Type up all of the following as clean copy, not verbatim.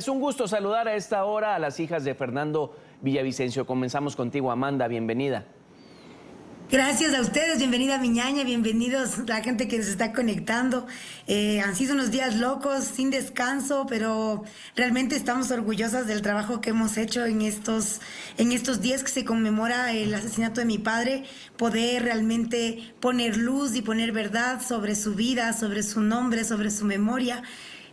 Es un gusto saludar a esta hora a las hijas de Fernando Villavicencio. Comenzamos contigo, Amanda, bienvenida. Gracias a ustedes, bienvenida mi ñaña, bienvenidos la gente que se está conectando. Han sido unos días locos, sin descanso, pero realmente estamos orgullosas del trabajo que hemos hecho en estos días que se conmemora el asesinato de mi padre, poder realmente poner luz y poner verdad sobre su vida, sobre su nombre, sobre su memoria.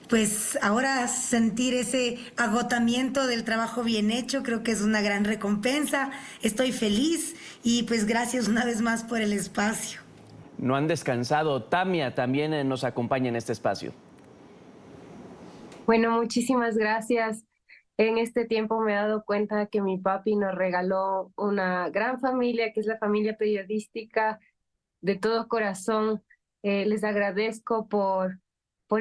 Pues ahora sentir ese agotamiento del trabajo bien hecho, creo que es una gran recompensa. Estoy feliz y pues gracias una vez más por el espacio. No han descansado. Tamia también nos acompaña en este espacio. Bueno, muchísimas gracias. En este tiempo me he dado cuenta que mi papi nos regaló una gran familia, que es la familia periodística. De todo corazón, les agradezco por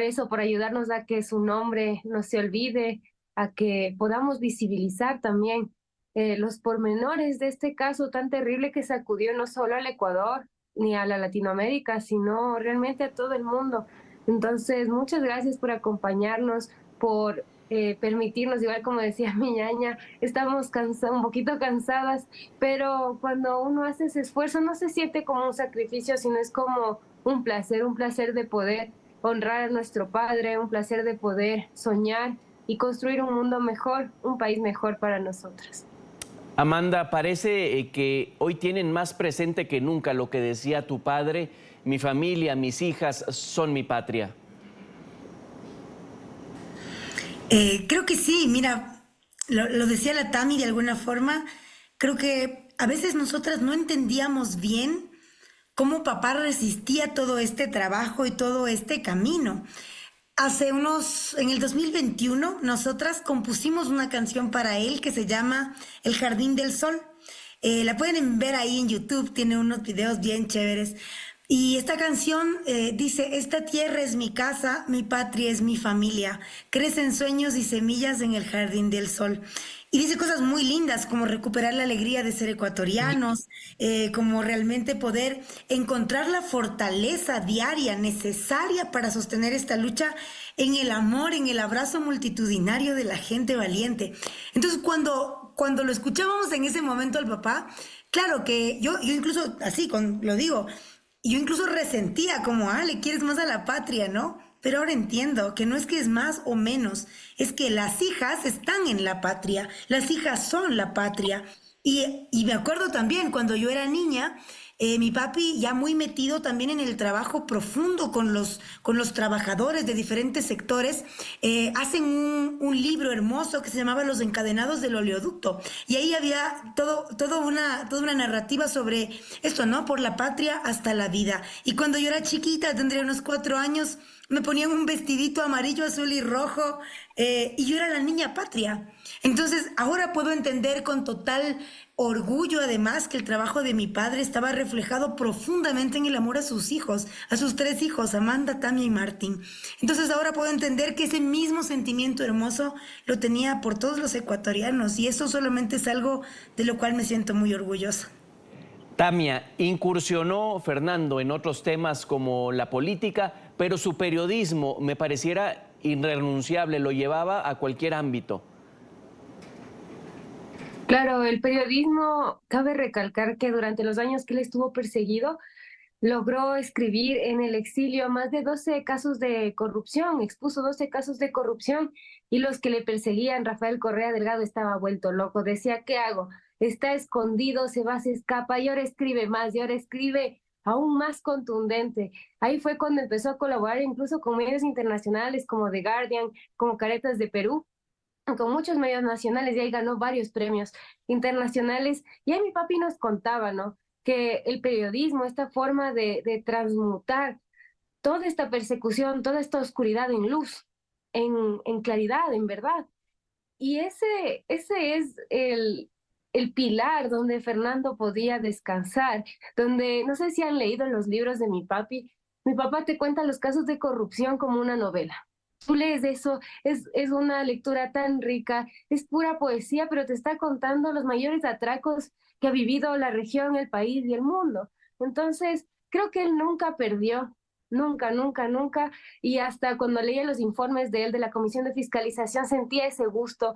eso, por ayudarnos a que su nombre no se olvide, a que podamos visibilizar también los pormenores de este caso tan terrible que sacudió no solo al Ecuador ni a la Latinoamérica, sino realmente a todo el mundo. Entonces, muchas gracias por acompañarnos, por permitirnos, igual como decía mi ñaña, estamos un poquito cansadas, pero cuando uno hace ese esfuerzo no se siente como un sacrificio, sino es como un placer de poder honrar a nuestro padre, un placer de poder soñar y construir un mundo mejor, un país mejor para nosotras. Amanda, parece que hoy tienen más presente que nunca lo que decía tu padre: mi familia, mis hijas son mi patria. Creo que sí, mira, lo decía la Tami de alguna forma, creo que a veces nosotras no entendíamos bien cómo papá resistía todo este trabajo y todo este camino. En el 2021, nosotras compusimos una canción para él que se llama El Jardín del Sol. La pueden ver ahí en YouTube, tiene unos videos bien chéveres. Y esta canción dice: esta tierra es mi casa, mi patria es mi familia, crecen sueños y semillas en el jardín del sol. Y dice cosas muy lindas como recuperar la alegría de ser ecuatorianos, como realmente poder encontrar la fortaleza diaria necesaria para sostener esta lucha en el amor, en el abrazo multitudinario de la gente valiente. Entonces, cuando lo escuchábamos en ese momento al papá, claro que yo incluso así, lo digo, yo incluso resentía como, le quieres más a la patria, ¿no? Pero ahora entiendo que no es que es más o menos, es que las hijas están en la patria, las hijas son la patria. Y me acuerdo también cuando yo era niña, mi papi ya muy metido también en el trabajo profundo con los trabajadores de diferentes sectores, hacen un libro hermoso que se llamaba Los encadenados del oleoducto. Y ahí había toda una narrativa sobre esto, ¿no? Por la patria hasta la vida. Y cuando yo era chiquita, tendría unos 4 años, me ponían un vestidito amarillo, azul y rojo, y yo era la niña patria. Entonces, ahora puedo entender con total orgullo, además, que el trabajo de mi padre estaba reflejado profundamente en el amor a sus hijos, a sus 3 hijos, Amanda, Tamia y Martín. Entonces, ahora puedo entender que ese mismo sentimiento hermoso lo tenía por todos los ecuatorianos, y eso solamente es algo de lo cual me siento muy orgullosa. Tamia, incursionó Fernando en otros temas como la política, pero su periodismo me pareciera irrenunciable, lo llevaba a cualquier ámbito. Claro, el periodismo, cabe recalcar que durante los años que él estuvo perseguido, logró escribir en el exilio más de 12 casos de corrupción, expuso 12 casos de corrupción, y los que le perseguían, Rafael Correa Delgado, estaba vuelto loco, decía: ¿qué hago? Está escondido, se escapa, y ahora escribe más, y ahora escribe aún más contundente. Ahí fue cuando empezó a colaborar incluso con medios internacionales como The Guardian, como Caretas de Perú, con muchos medios nacionales, y ahí ganó varios premios internacionales. Y ahí mi papi nos contaba, ¿no?, que el periodismo, esta forma de transmutar toda esta persecución, toda esta oscuridad en luz, en claridad, en verdad. Y ese es el pilar donde Fernando podía descansar, donde, no sé si han leído los libros de mi papá te cuenta los casos de corrupción como una novela. Tú lees eso, es una lectura tan rica, es pura poesía, pero te está contando los mayores atracos que ha vivido la región, el país y el mundo. Entonces, creo que él nunca perdió nunca, nunca, nunca. Y hasta cuando leía los informes de él, de la Comisión de Fiscalización, sentía ese gusto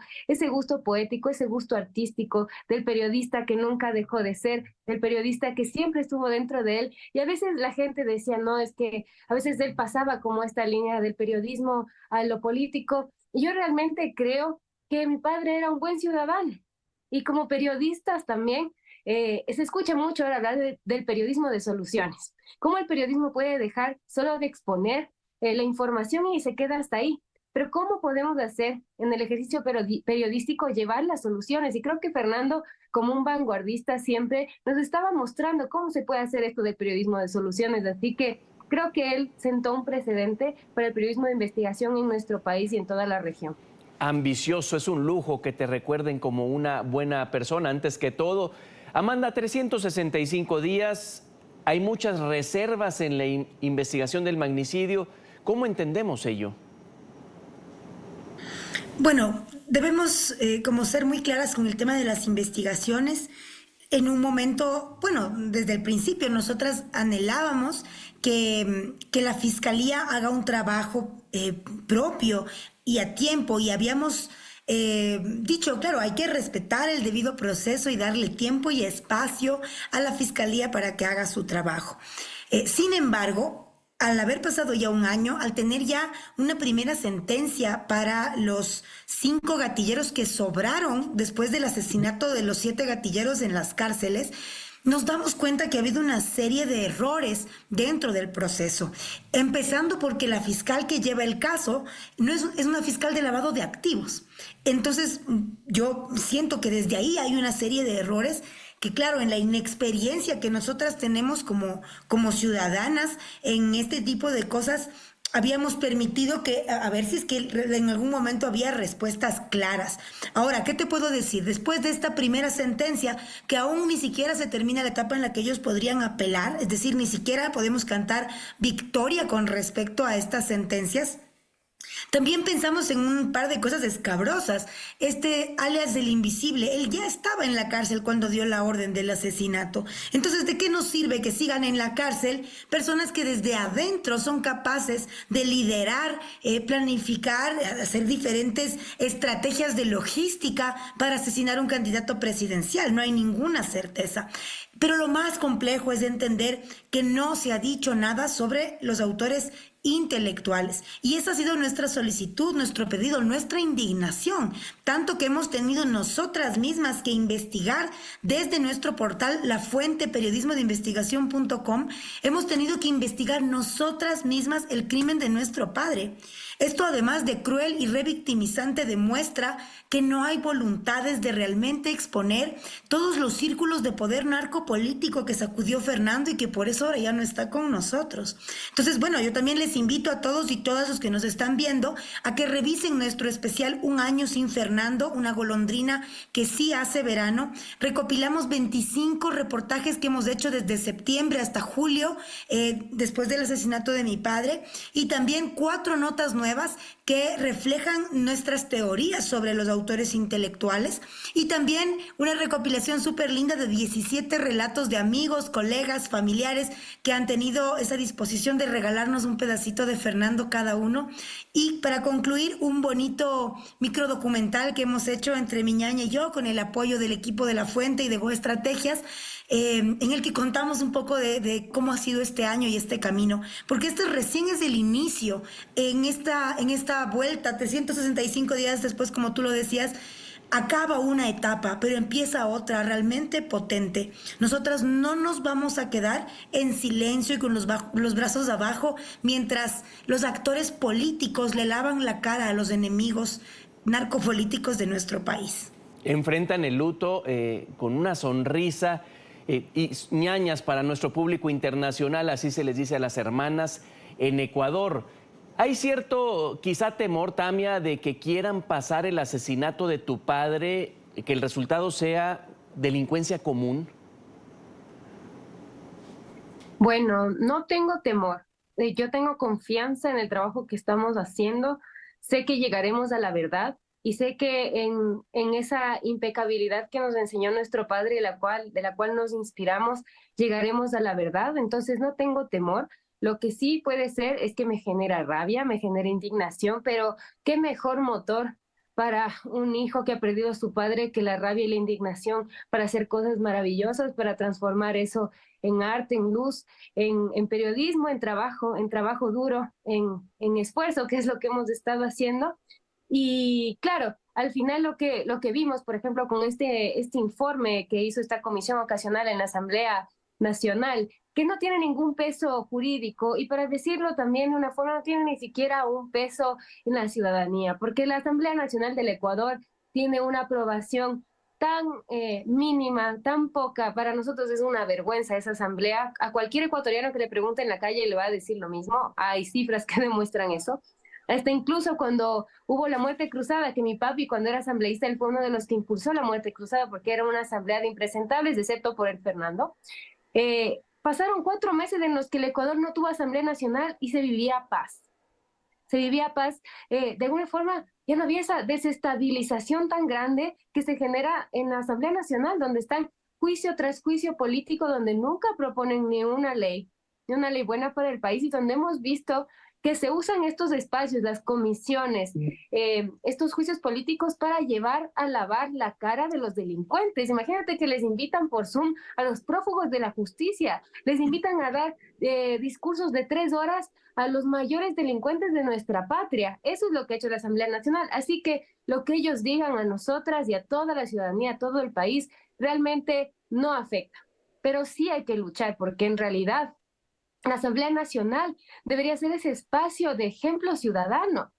poético, ese gusto artístico del periodista que nunca dejó de ser, del periodista que siempre estuvo dentro de él. Y a veces la gente decía, no, es que a veces él pasaba como esta línea del periodismo a lo político. Y yo realmente creo que mi padre era un buen ciudadano. Y como periodistas también, se escucha mucho ahora hablar del periodismo de soluciones. ¿Cómo el periodismo puede dejar solo de exponer la información y se queda hasta ahí? Pero ¿cómo podemos hacer en el ejercicio periodístico llevar las soluciones? Y creo que Fernando, como un vanguardista, siempre nos estaba mostrando cómo se puede hacer esto del periodismo de soluciones. Así que creo que él sentó un precedente para el periodismo de investigación en nuestro país y en toda la región. Ambicioso, es un lujo que te recuerden como una buena persona. Antes que todo, Amanda, 365 días, hay muchas reservas en la investigación del magnicidio. ¿Cómo entendemos ello? Bueno, debemos como ser muy claras con el tema de las investigaciones. En un momento, bueno, desde el principio nosotras anhelábamos que la Fiscalía haga un trabajo propio y a tiempo, y habíamos dicho, claro, hay que respetar el debido proceso y darle tiempo y espacio a la Fiscalía para que haga su trabajo. Sin embargo, al haber pasado ya un año, al tener ya una primera sentencia para los 5 gatilleros que sobraron después del asesinato de los 7 gatilleros en las cárceles, nos damos cuenta que ha habido una serie de errores dentro del proceso, empezando porque la fiscal que lleva el caso no es una fiscal de lavado de activos. Entonces, yo siento que desde ahí hay una serie de errores que, claro, en la inexperiencia que nosotras tenemos como ciudadanas en este tipo de cosas, habíamos permitido que, a ver si es que en algún momento había respuestas claras. Ahora, ¿qué te puedo decir? Después de esta primera sentencia, que aún ni siquiera se termina la etapa en la que ellos podrían apelar, es decir, ni siquiera podemos cantar victoria con respecto a estas sentencias. También pensamos en un par de cosas escabrosas. Este alias del Invisible, él ya estaba en la cárcel cuando dio la orden del asesinato. Entonces, ¿de qué nos sirve que sigan en la cárcel personas que desde adentro son capaces de liderar, planificar, hacer diferentes estrategias de logística para asesinar a un candidato presidencial? No hay ninguna certeza. Pero lo más complejo es entender que no se ha dicho nada sobre los autores intelectuales. Y esa ha sido nuestra solicitud, nuestro pedido, nuestra indignación, tanto que hemos tenido nosotras mismas que investigar desde nuestro portal La Fuente periodismodeinvestigación.com, hemos tenido que investigar nosotras mismas el crimen de nuestro padre. Esto, además de cruel y revictimizante, demuestra que no hay voluntades de realmente exponer todos los círculos de poder narcopolítico que sacudió Fernando y que por eso ahora ya no está con nosotros. Entonces, bueno, yo también les invito a todos y todas los que nos están viendo a que revisen nuestro especial Un Año Sin Fernando, una golondrina que sí hace verano. Recopilamos 25 reportajes que hemos hecho desde septiembre hasta julio, después del asesinato de mi padre, y también 4 notas nuevas que reflejan nuestras teorías sobre los autores intelectuales, y también una recopilación súper linda de 17 relatos de amigos, colegas, familiares que han tenido esa disposición de regalarnos un pedacito de Fernando cada uno. Y para concluir, un bonito microdocumental que hemos hecho entre mi ñaña y yo con el apoyo del equipo de La Fuente y de Go Estrategias, en el que contamos un poco de cómo ha sido este año y este camino, porque esto recién es el inicio. En esta vuelta, 365 días después, como tú lo decías, acaba una etapa, pero empieza otra realmente potente. Nosotras no nos vamos a quedar en silencio y con los brazos abajo mientras los actores políticos le lavan la cara a los enemigos narcopolíticos de nuestro país. Enfrentan el luto con una sonrisa y ñañas para nuestro público internacional, así se les dice a las hermanas en Ecuador. ¿Hay cierto, quizá temor, Tamia, de que quieran pasar el asesinato de tu padre, que el resultado sea delincuencia común? Bueno, no tengo temor. Yo tengo confianza en el trabajo que estamos haciendo. Sé que llegaremos a la verdad y sé que en esa impecabilidad que nos enseñó nuestro padre, de la cual nos inspiramos, llegaremos a la verdad. Entonces no tengo temor. Lo que sí puede ser es que me genera rabia, me genera indignación, pero qué mejor motor para un hijo que ha perdido a su padre que la rabia y la indignación para hacer cosas maravillosas, para transformar eso en arte, en luz, en periodismo, en trabajo duro, en esfuerzo, que es lo que hemos estado haciendo. Y claro, al final lo que vimos, por ejemplo, con este informe que hizo esta comisión ocasional en la Asamblea Nacional, que no tiene ningún peso jurídico y para decirlo también de una forma, no tiene ni siquiera un peso en la ciudadanía, porque la Asamblea Nacional del Ecuador tiene una aprobación tan mínima, tan poca, para nosotros es una vergüenza esa asamblea. A cualquier ecuatoriano que le pregunte en la calle le va a decir lo mismo, hay cifras que demuestran eso. Hasta incluso cuando hubo la muerte cruzada, que mi papi cuando era asambleísta, él fue uno de los que impulsó la muerte cruzada porque era una asamblea de impresentables, excepto por el Fernando. Pasaron 4 meses en los que el Ecuador no tuvo Asamblea Nacional y se vivía paz. Se vivía paz. De alguna forma ya no había esa desestabilización tan grande que se genera en la Asamblea Nacional, donde están juicio tras juicio político, donde nunca proponen ni una ley buena para el país y donde hemos visto que se usan estos espacios, las comisiones, estos juicios políticos para llevar a lavar la cara de los delincuentes. Imagínate que les invitan por Zoom a los prófugos de la justicia, les invitan a dar discursos de 3 horas a los mayores delincuentes de nuestra patria. Eso es lo que ha hecho la Asamblea Nacional. Así que lo que ellos digan a nosotras y a toda la ciudadanía, a todo el país, realmente no afecta. Pero sí hay que luchar porque en realidad la Asamblea Nacional debería ser ese espacio de ejemplo ciudadano,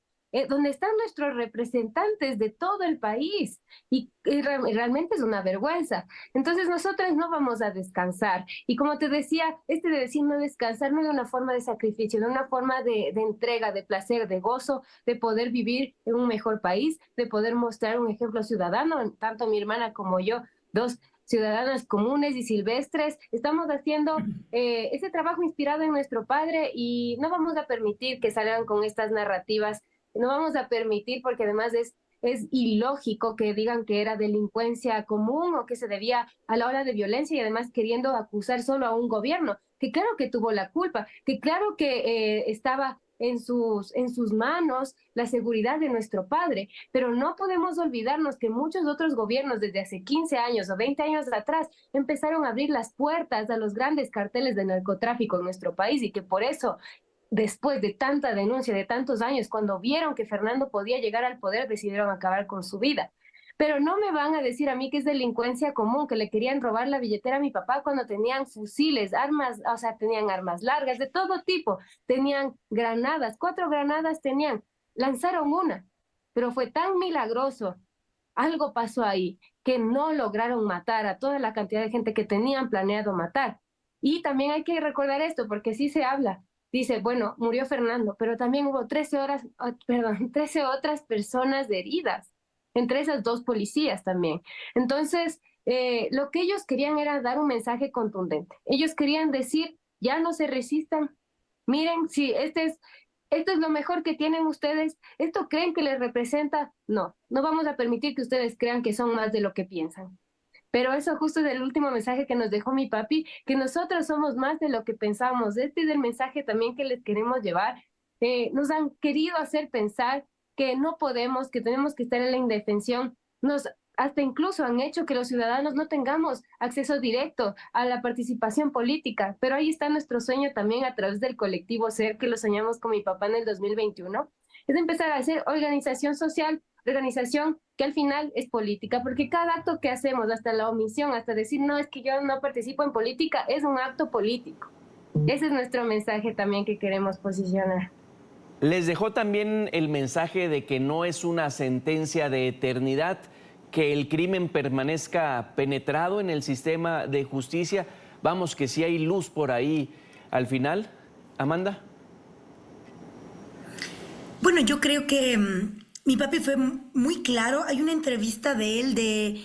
donde están nuestros representantes de todo el país y realmente es una vergüenza. Entonces nosotros no vamos a descansar y como te decía, de decir no descansar no de una forma de sacrificio, de una forma de entrega, de placer, de gozo, de poder vivir en un mejor país, de poder mostrar un ejemplo ciudadano, tanto mi hermana como yo, dos ciudadanas comunes y silvestres, estamos haciendo ese trabajo inspirado en nuestro padre y no vamos a permitir que salgan con estas narrativas, no vamos a permitir porque además es ilógico que digan que era delincuencia común o que se debía a la ola de violencia y además queriendo acusar solo a un gobierno, que claro que tuvo la culpa, que claro que estaba en sus manos la seguridad de nuestro padre, pero no podemos olvidarnos que muchos otros gobiernos desde hace 15 años o 20 años atrás empezaron a abrir las puertas a los grandes carteles de narcotráfico en nuestro país y que por eso después de tanta denuncia, de tantos años, cuando vieron que Fernando podía llegar al poder, decidieron acabar con su vida. Pero no me van a decir a mí que es delincuencia común, que le querían robar la billetera a mi papá cuando tenían fusiles, armas, o sea, tenían armas largas de todo tipo, tenían granadas, 4 granadas tenían, lanzaron una, pero fue tan milagroso, algo pasó ahí, que no lograron matar a toda la cantidad de gente que tenían planeado matar. Y también hay que recordar esto, porque sí se habla, dice, bueno, murió Fernando, pero también hubo 13 otras personas heridas, entre esas 2 policías también. Entonces, lo que ellos querían era dar un mensaje contundente. Ellos querían decir, ya no se resistan, miren, si esto es lo mejor que tienen ustedes, ¿esto creen que les representa? No, no vamos a permitir que ustedes crean que son más de lo que piensan. Pero eso justo es el último mensaje que nos dejó mi papi, que nosotros somos más de lo que pensamos. Este es el mensaje también que les queremos llevar. Nos han querido hacer pensar que no podemos, que tenemos que estar en la indefensión. Hasta incluso han hecho que los ciudadanos no tengamos acceso directo a la participación política. Pero ahí está nuestro sueño también a través del colectivo SER, que lo soñamos con mi papá en el 2021. Es empezar a hacer organización social, organización que al final es política, porque cada acto que hacemos, hasta la omisión, hasta decir, no, es que yo no participo en política, es un acto político. Ese es nuestro mensaje también que queremos posicionar. Les dejó también el mensaje de que no es una sentencia de eternidad, que el crimen permanezca penetrado en el sistema de justicia. Vamos, que sí hay luz por ahí al final. Amanda. Bueno, yo creo que mi papi fue muy claro. Hay una entrevista de él de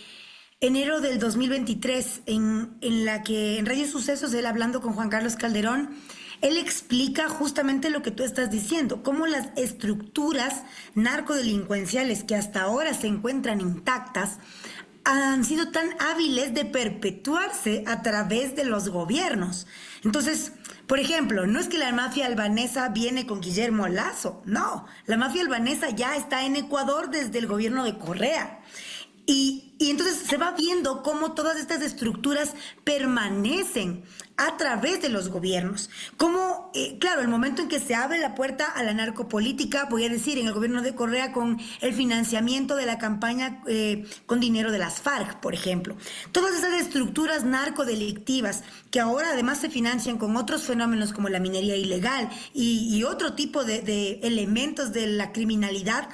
enero del 2023 en la que en Radio Sucesos, él hablando con Juan Carlos Calderón, él explica justamente lo que tú estás diciendo, cómo las estructuras narcodelincuenciales que hasta ahora se encuentran intactas han sido tan hábiles de perpetuarse a través de los gobiernos. Entonces, por ejemplo, no es que la mafia albanesa viene con Guillermo Lasso, no, la mafia albanesa ya está en Ecuador desde el gobierno de Correa. Y entonces se va viendo cómo todas estas estructuras permanecen a través de los gobiernos. Como, claro, el momento en que se abre la puerta a la narcopolítica, voy a decir, en el gobierno de Correa con el financiamiento de la campaña con dinero de las FARC, por ejemplo. Todas esas estructuras narcodelictivas que ahora además se financian con otros fenómenos como la minería ilegal y otro tipo de elementos de la criminalidad,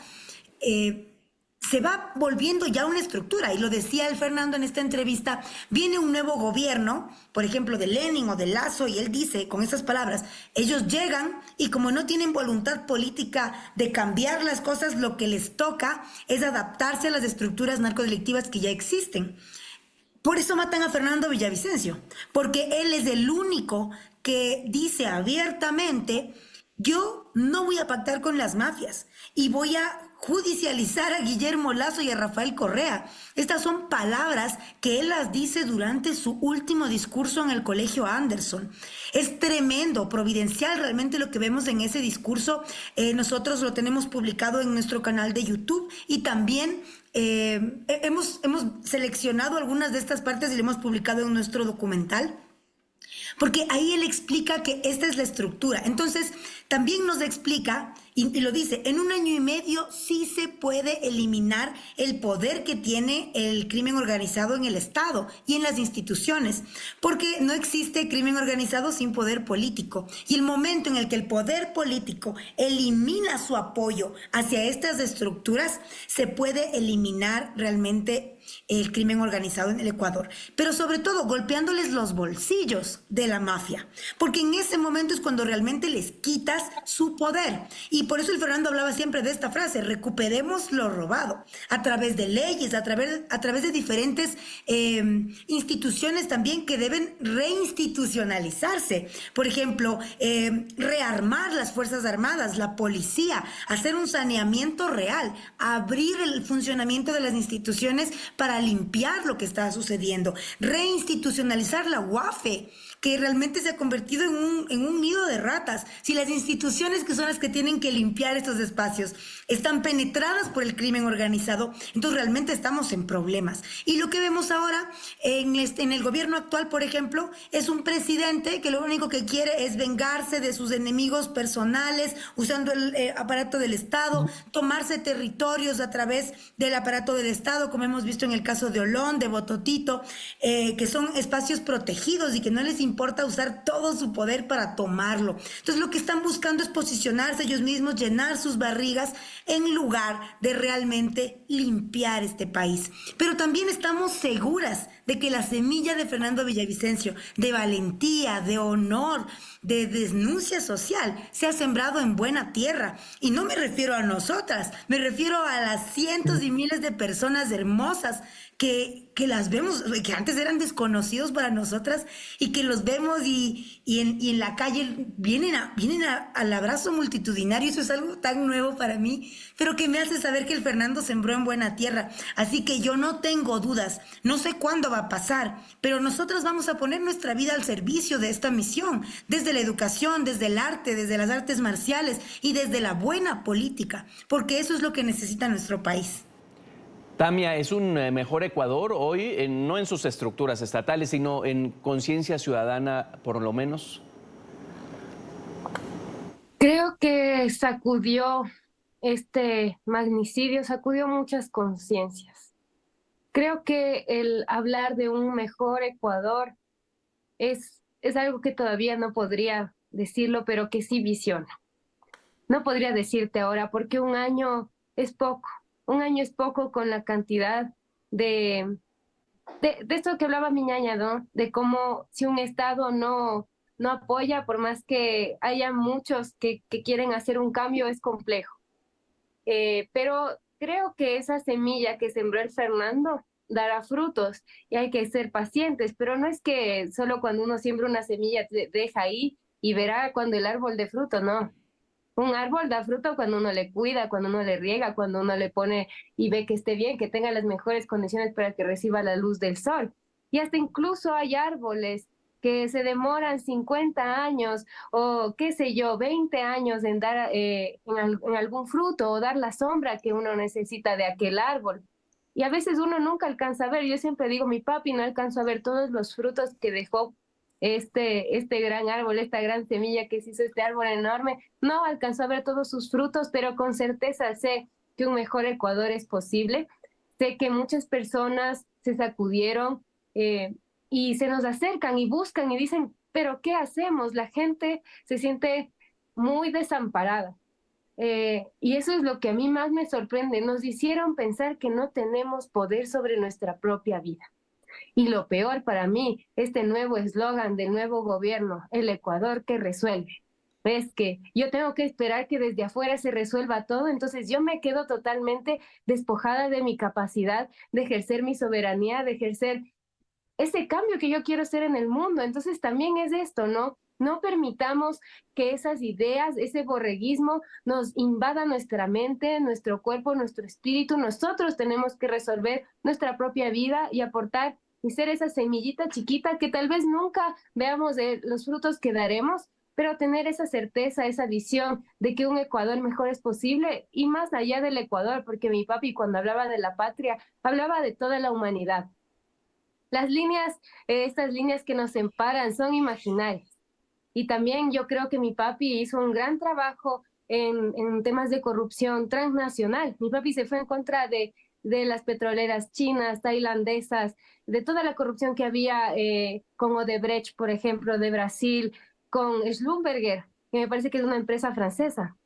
se va volviendo ya una estructura, y lo decía el Fernando en esta entrevista, viene un nuevo gobierno, por ejemplo, de Lenin o de Lasso, y él dice con esas palabras, ellos llegan y como no tienen voluntad política de cambiar las cosas, lo que les toca es adaptarse a las estructuras narcodelictivas que ya existen. Por eso matan a Fernando Villavicencio, porque él es el único que dice abiertamente, yo no voy a pactar con las mafias y voy a judicializar a Guillermo Lasso y a Rafael Correa. Estas son palabras que él las dice durante su último discurso en el Colegio Anderson. Es tremendo, providencial realmente lo que vemos en ese discurso. Nosotros lo tenemos publicado en nuestro canal de YouTube y también hemos seleccionado algunas de estas partes y lo hemos publicado en nuestro documental. Porque ahí él explica que esta es la estructura. Entonces, también nos explica, y lo dice, en 1 año y medio sí se puede eliminar el poder que tiene el crimen organizado en el Estado y en las instituciones, porque no existe crimen organizado sin poder político. Y el momento en el que el poder político elimina su apoyo hacia estas estructuras, se puede eliminar realmente el crimen organizado en el Ecuador, pero sobre todo golpeándoles los bolsillos de la mafia, porque en ese momento es cuando realmente les quitas su poder. Y por eso el Fernando hablaba siempre de esta frase, recuperemos lo robado, a través de leyes, a través de diferentes instituciones también que deben reinstitucionalizarse. Por ejemplo, rearmar las Fuerzas Armadas, la policía, hacer un saneamiento real, abrir el funcionamiento de las instituciones para limpiar lo que está sucediendo, reinstitucionalizar la UAFE, que realmente se ha convertido en un nido de ratas. Si las instituciones que son las que tienen que limpiar estos espacios están penetradas por el crimen organizado, entonces realmente estamos en problemas. Y lo que vemos ahora en el gobierno actual, por ejemplo, es un presidente que lo único que quiere es vengarse de sus enemigos personales, usando el aparato del Estado, tomarse territorios a través del aparato del Estado, como hemos visto en el caso de Olón, de Bototito, que son espacios protegidos y que no les importa usar todo su poder para tomarlo. Entonces lo que están buscando es posicionarse ellos mismos, llenar sus barrigas en lugar de realmente limpiar este país. Pero también estamos seguras de que la semilla de Fernando Villavicencio, de valentía, de honor, de denuncia social, se ha sembrado en buena tierra. Y no me refiero a nosotras, me refiero a las cientos y miles de personas hermosas que las vemos, que antes eran desconocidos para nosotras y que los vemos y en la calle vienen al abrazo multitudinario. Eso es algo tan nuevo para mí, pero que me hace saber que el Fernando sembró en buena tierra. Así que yo no tengo dudas, no sé cuándo va a pasar, pero nosotras vamos a poner nuestra vida al servicio de esta misión, desde la educación, desde el arte, desde las artes marciales y desde la buena política, porque eso es lo que necesita nuestro país. Tamia, ¿es un mejor Ecuador hoy, no en sus estructuras estatales, sino en conciencia ciudadana por lo menos? Creo que sacudió este magnicidio, sacudió muchas conciencias. Creo que el hablar de un mejor Ecuador es algo que todavía no podría decirlo, pero que sí visiono. No podría decirte ahora porque un año es poco. Un año es poco con la cantidad de esto que hablaba mi ñaña, ¿no? De cómo si un Estado no apoya, por más que haya muchos que quieren hacer un cambio, es complejo. Pero creo que esa semilla que sembró el Fernando dará frutos y hay que ser pacientes, pero no es que solo cuando uno siembra una semilla deja ahí y verá cuando el árbol dé fruto, no. Un árbol da fruto cuando uno le cuida, cuando uno le riega, cuando uno le pone y ve que esté bien, que tenga las mejores condiciones para que reciba la luz del sol. Y hasta incluso hay árboles que se demoran 50 años o qué sé yo, 20 años en dar en algún fruto o dar la sombra que uno necesita de aquel árbol. Y a veces uno nunca alcanza a ver, yo siempre digo, mi papi no alcanzó a ver todos los frutos que dejó este gran árbol, esta gran semilla que se hizo este árbol enorme, no alcanzó a ver todos sus frutos, pero con certeza sé que un mejor Ecuador es posible. Sé que muchas personas se sacudieron y se nos acercan y buscan y dicen, pero ¿qué hacemos? La gente se siente muy desamparada. Y eso es lo que a mí más me sorprende. Nos hicieron pensar que no tenemos poder sobre nuestra propia vida. Y lo peor para mí, este nuevo eslogan del nuevo gobierno, el Ecuador que resuelve. Es que yo tengo que esperar que desde afuera se resuelva todo, entonces yo me quedo totalmente despojada de mi capacidad de ejercer mi soberanía, de ejercer ese cambio que yo quiero hacer en el mundo. Entonces también es esto, ¿no? No permitamos que esas ideas, ese borreguismo nos invada nuestra mente, nuestro cuerpo, nuestro espíritu. Nosotros tenemos que resolver nuestra propia vida y aportar y ser esa semillita chiquita que tal vez nunca veamos los frutos que daremos, pero tener esa certeza, esa visión de que un Ecuador mejor es posible y más allá del Ecuador, porque mi papi cuando hablaba de la patria, hablaba de toda la humanidad. Las líneas, estas líneas que nos separan son imaginarias. Y también yo creo que mi papi hizo un gran trabajo en temas de corrupción transnacional. Mi papi se fue en contra de las petroleras chinas, tailandesas, de toda la corrupción que había con Odebrecht, por ejemplo, de Brasil, con Schlumberger, que me parece que es una empresa francesa.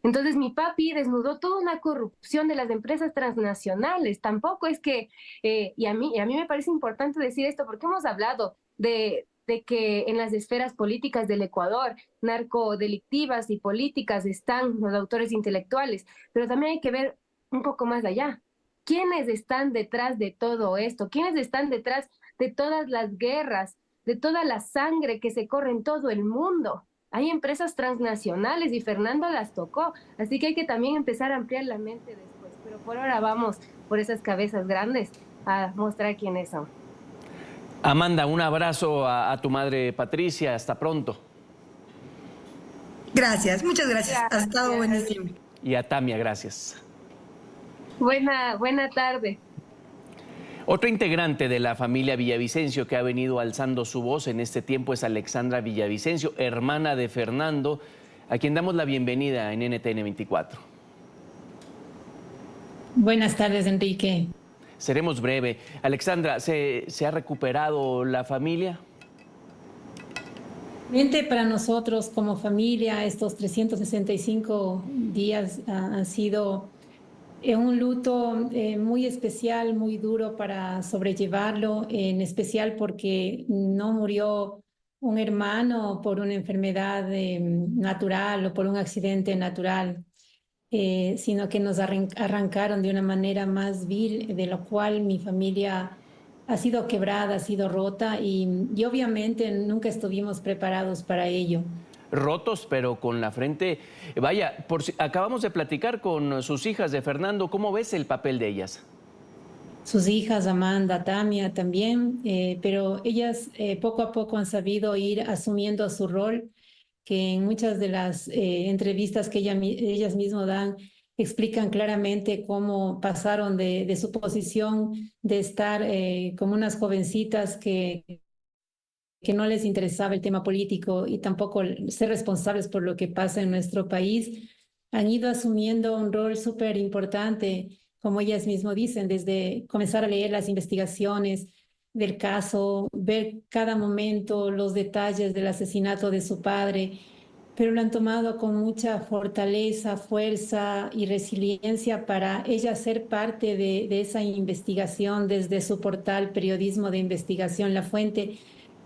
Entonces mi papi desnudó toda una corrupción de las empresas transnacionales. Tampoco es que, y a mí me parece importante decir esto porque hemos hablado de que en las esferas políticas del Ecuador, narcodelictivas y políticas están los autores intelectuales, pero también hay que ver un poco más allá. ¿Quiénes están detrás de todo esto? ¿Quiénes están detrás de todas las guerras, de toda la sangre que se corre en todo el mundo? Hay empresas transnacionales y Fernando las tocó, así que hay que también empezar a ampliar la mente después, pero por ahora vamos por esas cabezas grandes a mostrar quiénes son. Amanda, un abrazo a tu madre Patricia, hasta pronto. Gracias, muchas gracias. Ha estado buenísimo. Y a Tamia, gracias. Buena tarde. Otro integrante de la familia Villavicencio que ha venido alzando su voz en este tiempo es Alexandra Villavicencio, hermana de Fernando, a quien damos la bienvenida en NTN 24. Buenas tardes, Enrique. Seremos breve. Alexandra, ¿se ha recuperado la familia? Para nosotros como familia, estos 365 días han sido un luto muy especial, muy duro para sobrellevarlo, en especial porque no murió un hermano por una enfermedad natural o por un accidente natural, sino que nos arrancaron de una manera más vil, de lo cual mi familia ha sido quebrada, ha sido rota y obviamente nunca estuvimos preparados para ello. Rotos, pero con la frente. Vaya, acabamos de platicar con sus hijas de Fernando. ¿Cómo ves el papel de ellas? Sus hijas, Amanda, Tamia también, pero ellas poco a poco han sabido ir asumiendo su rol, que en muchas de las entrevistas que ellas mismas dan, explican claramente cómo pasaron de su posición de estar como unas jovencitas que no les interesaba el tema político y tampoco ser responsables por lo que pasa en nuestro país, han ido asumiendo un rol súper importante, como ellas mismas dicen, desde comenzar a leer las investigaciones del caso, ver cada momento, los detalles del asesinato de su padre, pero lo han tomado con mucha fortaleza, fuerza y resiliencia para ella ser parte de esa investigación desde su portal Periodismo de Investigación La Fuente,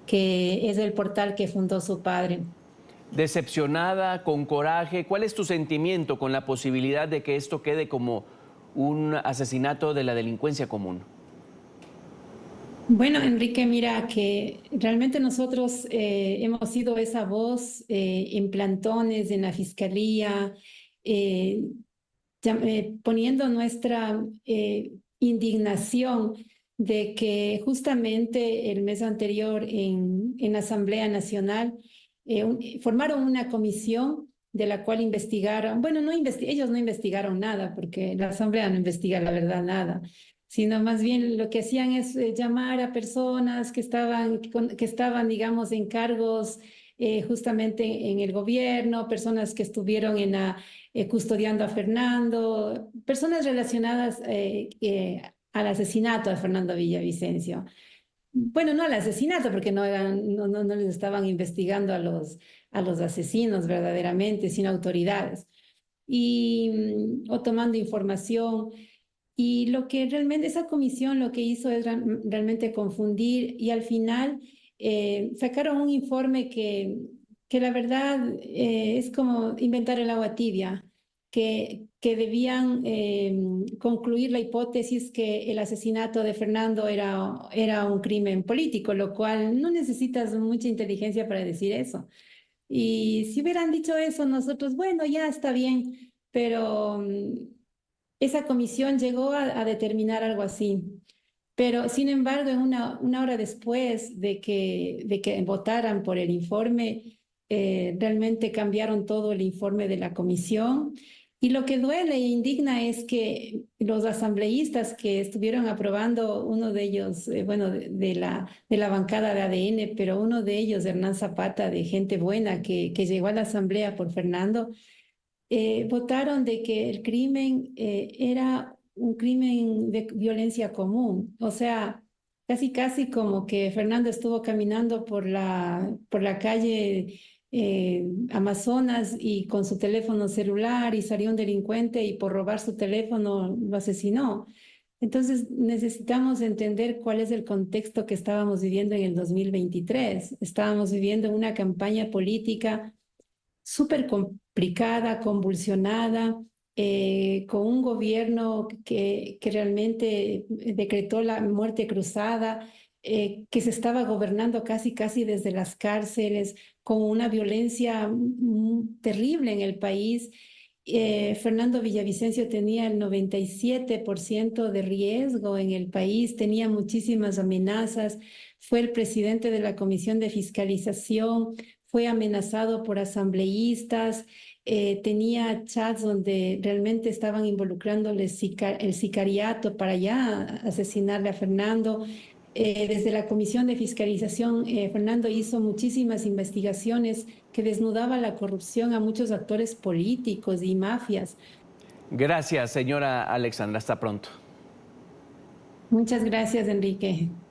que es el portal que fundó su padre. Decepcionada, con coraje, ¿cuál es tu sentimiento con la posibilidad de que esto quede como un asesinato de la delincuencia común? Bueno, Enrique, mira que realmente nosotros hemos sido esa voz en plantones, en la fiscalía, eh, poniendo nuestra indignación de que justamente el mes anterior en la Asamblea Nacional formaron una comisión de la cual investigaron, bueno, ellos no investigaron nada, porque la Asamblea no investiga la verdad nada, sino más bien lo que hacían es llamar a personas que estaban, digamos, en cargos justamente en el gobierno, personas que estuvieron custodiando a Fernando, personas relacionadas al asesinato de Fernando Villavicencio. Bueno, no al asesinato, porque no les estaban investigando a los asesinos verdaderamente, sino autoridades, o tomando información. Y lo que realmente esa comisión lo que hizo es realmente confundir y al final sacaron un informe que la verdad es como inventar el agua tibia, que debían concluir la hipótesis que el asesinato de Fernando era un crimen político, lo cual no necesitas mucha inteligencia para decir eso. Y si hubieran dicho eso, nosotros, bueno, ya está bien, pero esa comisión llegó a determinar algo así. Pero, sin embargo, en una hora después de que votaran por el informe, realmente cambiaron todo el informe de la comisión. Y lo que duele e indigna es que los asambleístas que estuvieron aprobando, uno de ellos, bueno, de la bancada de ADN, pero uno de ellos, Hernán Zapata, de gente buena que llegó a la asamblea por Fernando, votaron de que el crimen era un crimen de violencia común. O sea, casi casi como que Fernando estuvo caminando por la calle Amazonas y con su teléfono celular y salió un delincuente y por robar su teléfono lo asesinó. Entonces necesitamos entender cuál es el contexto que estábamos viviendo en el 2023. Estábamos viviendo una campaña política súper complicada, convulsionada, con un gobierno que realmente decretó la muerte cruzada, que se estaba gobernando casi, casi desde las cárceles, con una violencia terrible en el país. Fernando Villavicencio tenía el 97% de riesgo en el país, tenía muchísimas amenazas, fue el presidente de la Comisión de Fiscalización, fue amenazado por asambleístas, tenía chats donde realmente estaban involucrándole el sicariato para ya asesinarle a Fernando. Desde la Comisión de Fiscalización, Fernando hizo muchísimas investigaciones que desnudaban la corrupción a muchos actores políticos y mafias. Gracias, señora Alexandra. Hasta pronto. Muchas gracias, Enrique.